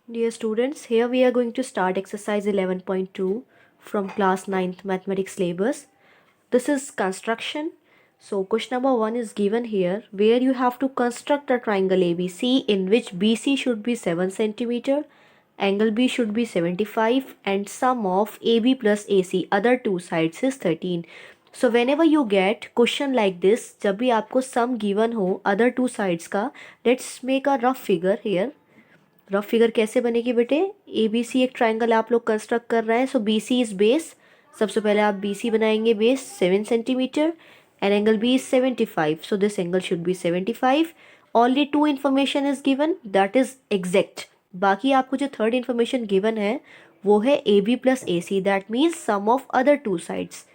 Dear students, here we are going to start exercise 11.2 from class 9th mathematics syllabus. This is construction. So question number 1 is given here where you have to construct a triangle ABC in which BC should be 7 centimeter, angle B should be 75 and sum of AB plus AC other two sides is 13. So whenever you get question like this, जब भी आपको sum given हो other two sides का, let's make a rough figure here. Rough figure कैसे बनेगी बेटे? ए B सी एक triangle आप लोग कंस्ट्रक्ट कर रहे हैं, so B C is base. सबसे पहले आप बी सी बनाएंगे base 7 centimetre and angle B is 75, so this angle should be 75. Only two information is given, that is exact. बाकी आपको जो थर्ड इन्फॉर्मेशन गिवन है वो है A B plus A C, that means sum of other two sides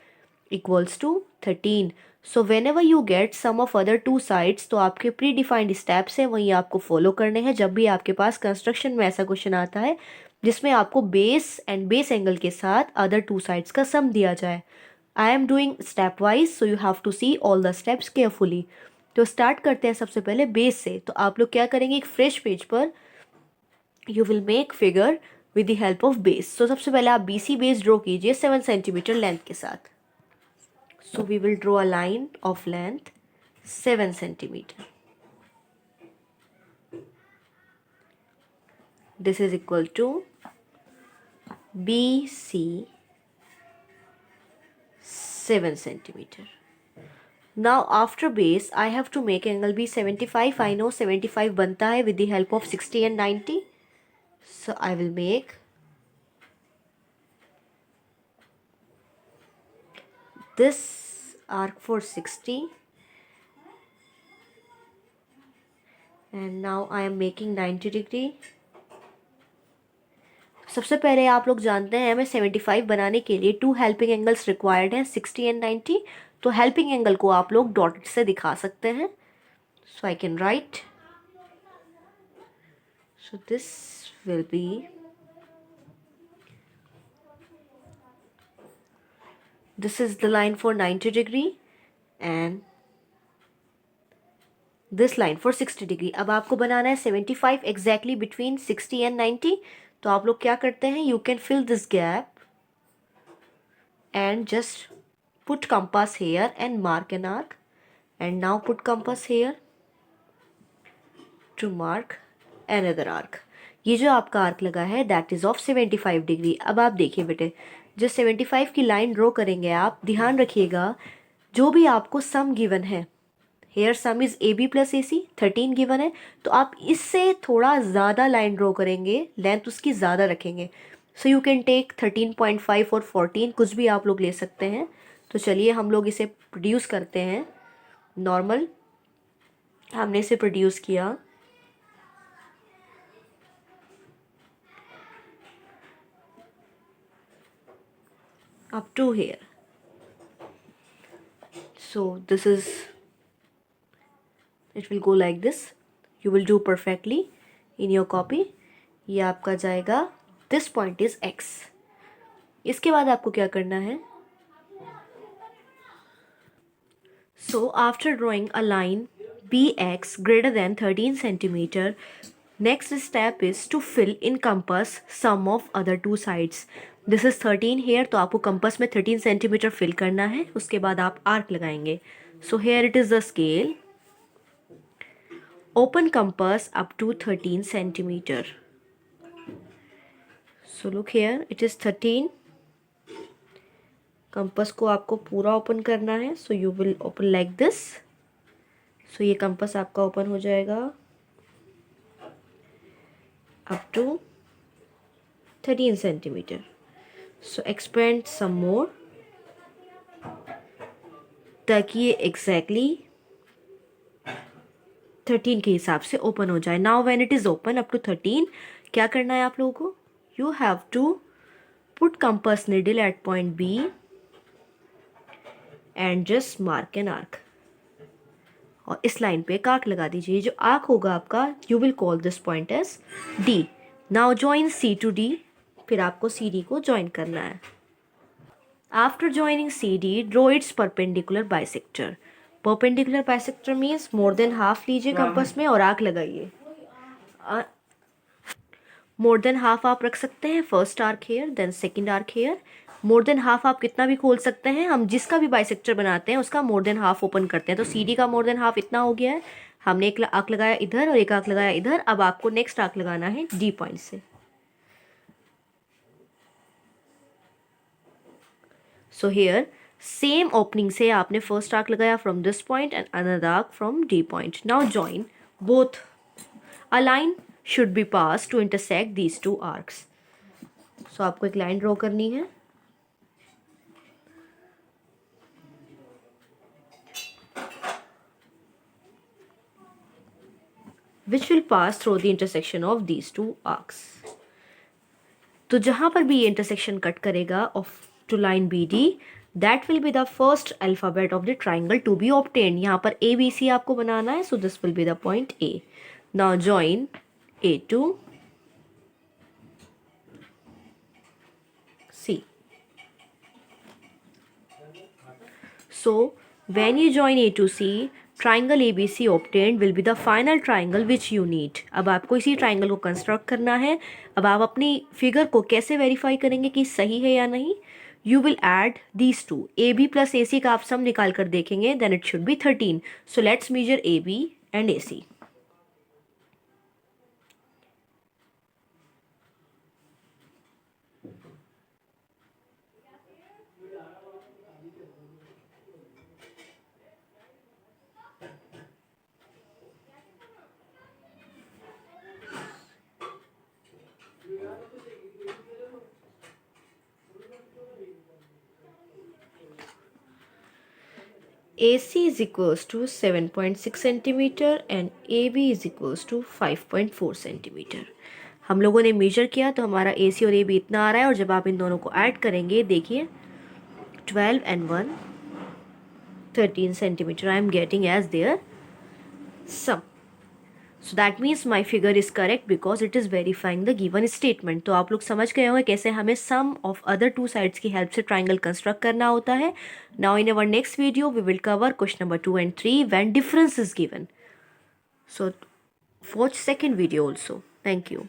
equals to 13. So whenever you get sum of other two sides, तो आपके pre defined steps हैं वहीं आपको फॉलो करने हैं जब भी आपके पास कंस्ट्रक्शन में ऐसा क्वेश्चन आता है जिसमें आपको बेस एंड बेस एंगल के साथ अदर टू साइड्स का सम दिया जाए. I am doing step wise, so you have to see all the steps carefully. तो स्टार्ट करते हैं सबसे पहले बेस से. तो आप लोग क्या करेंगे, एक फ्रेश पेज पर you will make figure with the help of base. So सबसे पहले आप बी सी बेस ड्रॉ कीजिए 7 सेंटीमीटर लेंथ के साथ. So we will draw a line of length 7 centimeter. This is equal to BC 7 centimeter. Now after base I have to make angle B 75. I know 75 बनता है with the help of 60 and 90. So I will make this arc for 60 and now I am making 90 degree. सबसे पहले आप लोग जानते हैं हमें 75 बनाने के लिए टू हेल्पिंग एंगल्स रिक्वायर्ड हैं 60 एंड 90. तो हेल्पिंग एंगल को आप लोग डॉटेड से दिखा सकते हैं. So I can write, so this will be this is the line for 90 degree and this line for 60 degree. अब आपको बनाना है 75 exactly between 60 and 90. तो आप लोग क्या करते हैं, you can fill this gap and just put compass here and mark an arc, and now put compass here to mark another arc. ये जो आपका आर्क लगा है दैट इज ऑफ 75 डिग्री. अब आप देखिए बेटे, जो 75 की लाइन ड्रॉ करेंगे आप ध्यान रखिएगा जो भी आपको सम गिवन है, here sum is A B plus A C 13 given है, तो आप इससे थोड़ा ज़्यादा लाइन ड्रॉ करेंगे, लेंथ उसकी ज़्यादा रखेंगे. सो यू कैन टेक 13.5 और 14, कुछ भी आप लोग ले सकते हैं. तो चलिए हम लोग इसे प्रोड्यूस करते हैं. नॉर्मल हमने इसे प्रोड्यूस किया. Up to here. So this is, it will go like this. You will do perfectly in your copy. ये आपका जाएगा, this point is x. इसके बाद आपको क्या करना है, so after drawing a line bx greater than 13 centimeter, next step is to fill in compass sum of other two sides. This is 13 here, तो आपको कंपास में 13 सेंटीमीटर फिल करना है. उसके बाद आप आर्क लगाएंगे. So here it is the scale, open compass up to 13 centimetre. So look here it is 13. Compass को आपको पूरा ओपन करना है. So you will open like this. So ये कंपास आपका ओपन हो जाएगा up to 13 centimetre. So expand some more ताकि ये exactly 13 के हिसाब से ओपन हो जाए. Now when it is open up to 13, क्या करना है आप लोगों को, you have to put compass needle at point B and just mark an arc. और इस लाइन पे एक आर्क लगा दीजिए. जो आर्क होगा आपका, you will call this point as D. Now join C to D. फिर आपको सी डी को ज्वाइन करना है. After joining C D, draw its perpendicular bisector. Perpendicular bisector means more than half लीजिए कंपास में और आर्क लगाइए. मोर than half आप रख सकते हैं, first arc here then second arc here. More than half आप कितना भी खोल सकते हैं, हम जिसका भी बाइसेक्टर बनाते हैं उसका मोर देन हाफ ओपन करते हैं। तो सी डी का मोर देन हाफ इतना हो गया है, हमने एक आर्क लगाया इधर और एक आर्क लगाया इधर। अब आपको नेक्स्ट आर्क लगाना है डी पॉइंट से। सो हेयर सेम ओपनिंग से आपने फर्स्ट आर्क लगाया from this point and another arc from the point. Now join both. A line should be pass to intersect these two arcs. So आपको एक line draw करनी है, which will pass through the intersection of these two arcs. तो जहां पर भी ये intersection cut करेगा of to line B D, that will be the first alphabet of the triangle to be obtained. यहाँ पर ए बी सी आपको बनाना है, so this will be the point A. Now join A to C. So when you join A to C, triangle ABC obtained will be the final triangle which you need. अब आपको इसी triangle को construct करना है। अब आप अपनी figure को कैसे वेरीफाई करेंगे कि सही है या नहीं? You will add these two. AB plus AC का आप सम निकाल कर देखेंगे, then it should be 13. So let's measure AB and AC. AC is equals to 7.6 centimetre and AB is equals to 5.4 centimetre. हम लोगों ने मेजर किया तो हमारा AC और AB इतना आ रहा है, और जब आप इन दोनों को ऐड करेंगे देखिए 12 and 1 13 centimetre I am getting as their sum. So that means my figure is correct because it is verifying the given statement. तो आप लोग समझ गए होंगे कैसे हमें sum of other two sides की हेल्प से ट्राइंगल कंस्ट्रक्ट करना होता है। Now in our next video we will cover question number 2 and 3 when difference is given. So watch second video also. Thank you.